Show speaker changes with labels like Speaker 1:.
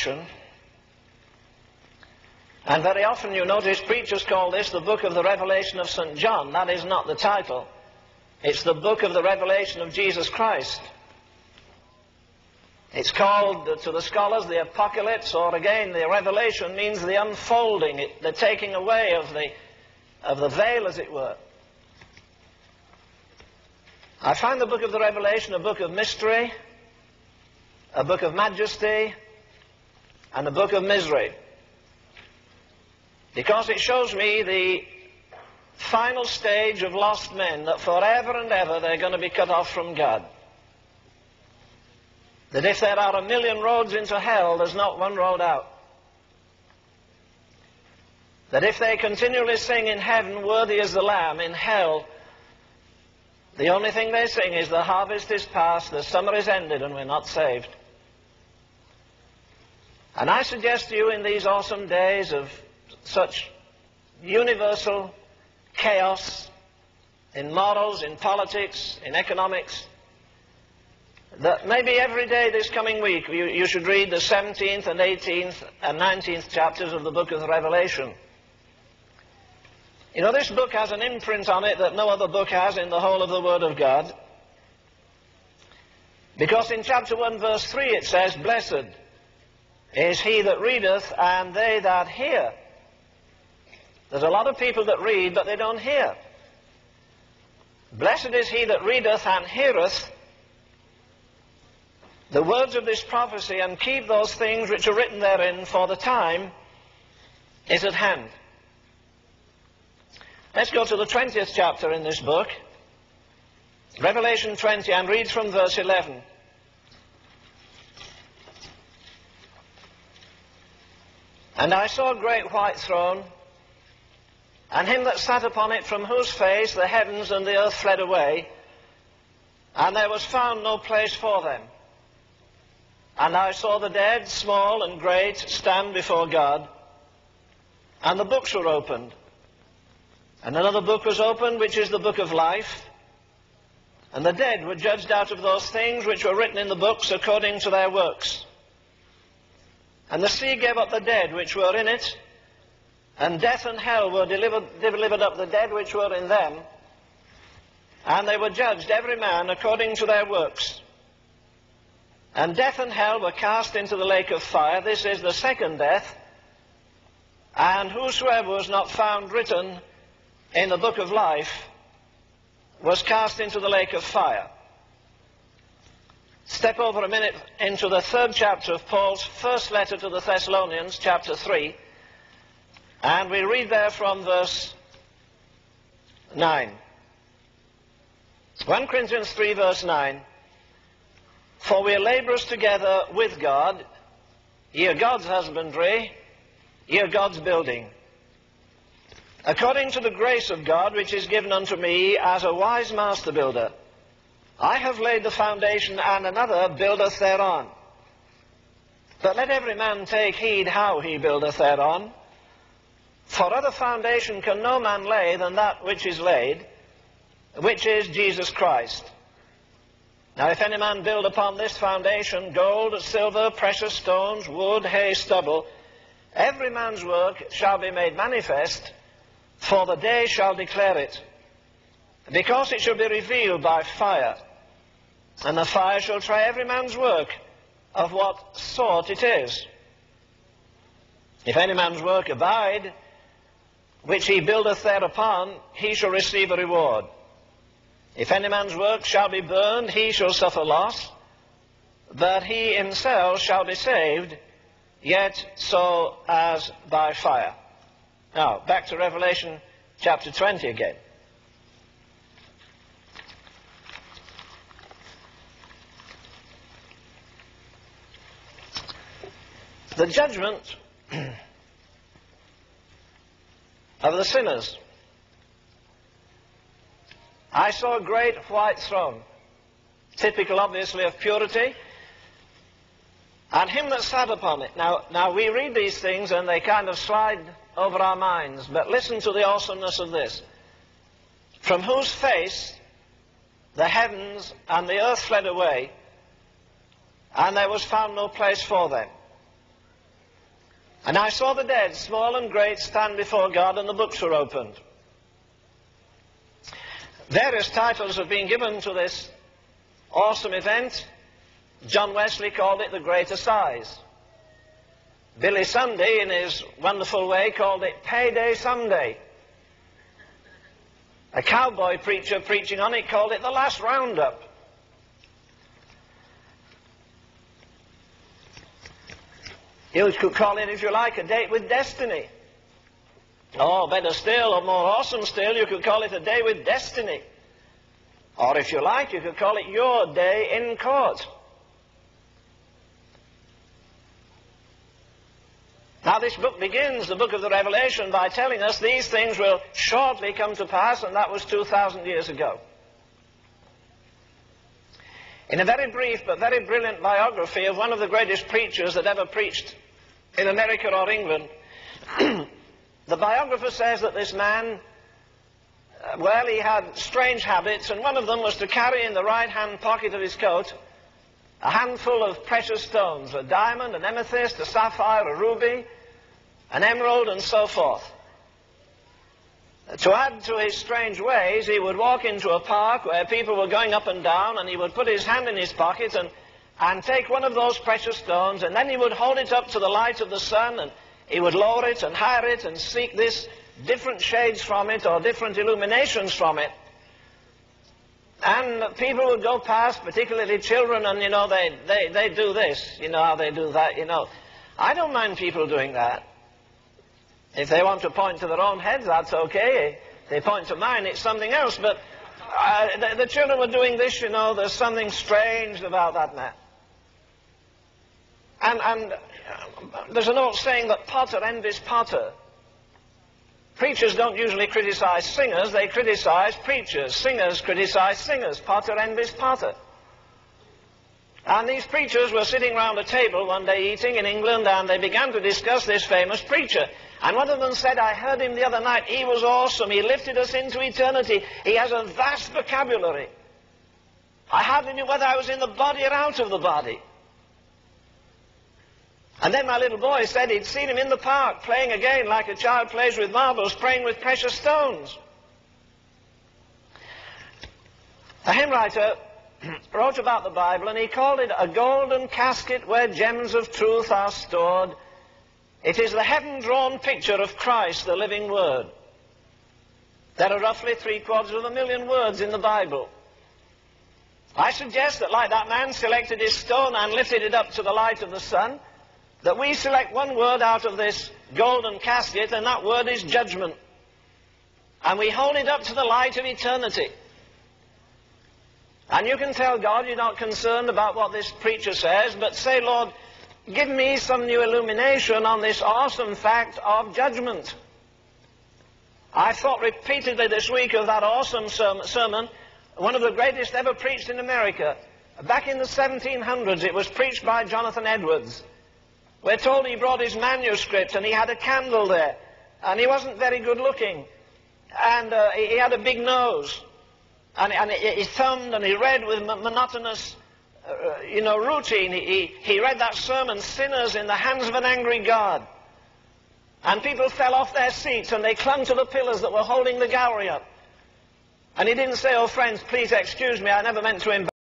Speaker 1: Revelation. And very often you notice preachers call this the book of the Revelation of St. John. That is not the title. It's the book of the Revelation of Jesus Christ. It's called, to the scholars, the Apocalypse, or again, the Revelation means the unfolding, the taking away of the veil, as it were. I find the book of the Revelation a book of mystery, a book of majesty, and a book of misery. Because it shows me the final stage of lost men, that forever and ever they're going to be cut off from God. That if there are 1,000,000 roads into hell, there's not one road out. That if they continually sing in heaven, worthy is the Lamb, in hell, the only thing they sing is the harvest is past, the summer is ended, and we're not saved. And I suggest to you in these awesome days of such universal chaos in morals, in politics, in economics, that maybe every day this coming week you should read the 17th and 18th and 19th chapters of the book of the Revelation. You know, this book has an imprint on it that no other book has in the whole of the Word of God. Because in chapter 1 verse 3 it says, "Blessed is he that readeth and they that hear." There's a lot of people that read, but they don't hear. Blessed is he that readeth and heareth the words of this prophecy, and keep those things which are written therein, for the time is at hand. Let's go to the 20th chapter in this book, Revelation 20, and read from verse 11. "And I saw a great white throne, and him that sat upon it, from whose face the heavens and the earth fled away, and there was found no place for them. And I saw the dead, small and great, stand before God, and the books were opened. And another book was opened, which is the book of life. And the dead were judged out of those things which were written in the books according to their works. And the sea gave up the dead which were in it, and death and hell were delivered up the dead which were in them, and they were judged every man according to their works. And death and hell were cast into the lake of fire." This is the second death. "And whosoever was not found written in the book of life was cast into the lake of fire." Step over a minute into the 3rd chapter of Paul's first letter to the Thessalonians, chapter 3, and we read there from verse 9. 1 Corinthians 3, verse 9. "For we are laborers together with God, ye are God's husbandry, ye are God's building. According to the grace of God which is given unto me as a wise master builder, I have laid the foundation, and another buildeth thereon. But let every man take heed how he buildeth thereon. For other foundation can no man lay than that which is laid, which is Jesus Christ. Now if any man build upon this foundation gold, silver, precious stones, wood, hay, stubble, every man's work shall be made manifest, for the day shall declare it, because it shall be revealed by fire. And the fire shall try every man's work of what sort it is. If any man's work abide, which he buildeth thereupon, he shall receive a reward. If any man's work shall be burned, he shall suffer loss, but he himself shall be saved, yet so as by fire." Now, back to Revelation chapter 20 again. The judgment of the sinners. "I saw a great white throne," typical obviously of purity, "and him that sat upon it." Now we read these things and they kind of slide over our minds, but listen to the awesomeness of this. "From whose face the heavens and the earth fled away, and there was found no place for them. And I saw the dead, small and great, stand before God, and the books were opened. Various titles have been given to this awesome event. John Wesley called it the Great Assize. Billy Sunday, in his wonderful way, called it Payday Sunday. A cowboy preacher preaching on it called it the Last Roundup. You could call it, if you like, a date with destiny. Or better still, or more awesome still, you could call it a day with destiny. Or if you like, you could call it your day in court. Now this book begins, the book of the Revelation, by telling us these things will shortly come to pass, and that was 2,000 years ago. In a very brief but very brilliant biography of one of the greatest preachers that ever preached in America or England, the biographer says that this man, well, he had strange habits, and one of them was to carry in the right-hand pocket of his coat a handful of precious stones, a diamond, an amethyst, a sapphire, a ruby, an emerald, and so forth. To add to his strange ways, he would walk into a park where people were going up and down, and he would put his hand in his pocket and take one of those precious stones, and then he would hold it up to the light of the sun, and he would lower it and higher it and seek this different shades from it or different illuminations from it. And people would go past, particularly children, and, you know, they do this. You know how they do that, you know. I don't mind people doing that. If they want to point to their own heads, that's okay. If they point to mine, it's something else. But the children were doing this, you know. There's something strange about that man. And there's an old saying that potter envies potter. Preachers don't usually criticize singers, they criticize preachers. Singers criticize singers. Potter envies potter. And these preachers were sitting round a table one day eating in England, and they began to discuss this famous preacher. And one of them said, I heard him the other night, he was awesome, he lifted us into eternity, he has a vast vocabulary. I hardly knew whether I was in the body or out of the body. And then my little boy said he'd seen him in the park playing a game like a child plays with marbles, playing with precious stones. A hymn writer wrote about the Bible, and he called it a golden casket where gems of truth are stored. It is the heaven-drawn picture of Christ, the living Word. There are roughly 750,000 words in the Bible. I suggest that, like that man selected his stone and lifted it up to the light of the sun, that we select one word out of this golden casket, and that word is judgment. And we hold it up to the light of eternity. And you can tell God you're not concerned about what this preacher says, but say, Lord, give me some new illumination on this awesome fact of judgment. I thought repeatedly this week of that awesome sermon, one of the greatest ever preached in America. Back in the 1700s, it was preached by Jonathan Edwards. We're told he brought his manuscript, and he had a candle there, and he wasn't very good looking, and he had a big nose, and he thumbed and he read with monotonous routine. He read that sermon, Sinners in the Hands of an Angry God. And people fell off their seats and they clung to the pillars that were holding the gallery up. And he didn't say, oh friends, please excuse me, I never meant to embarrass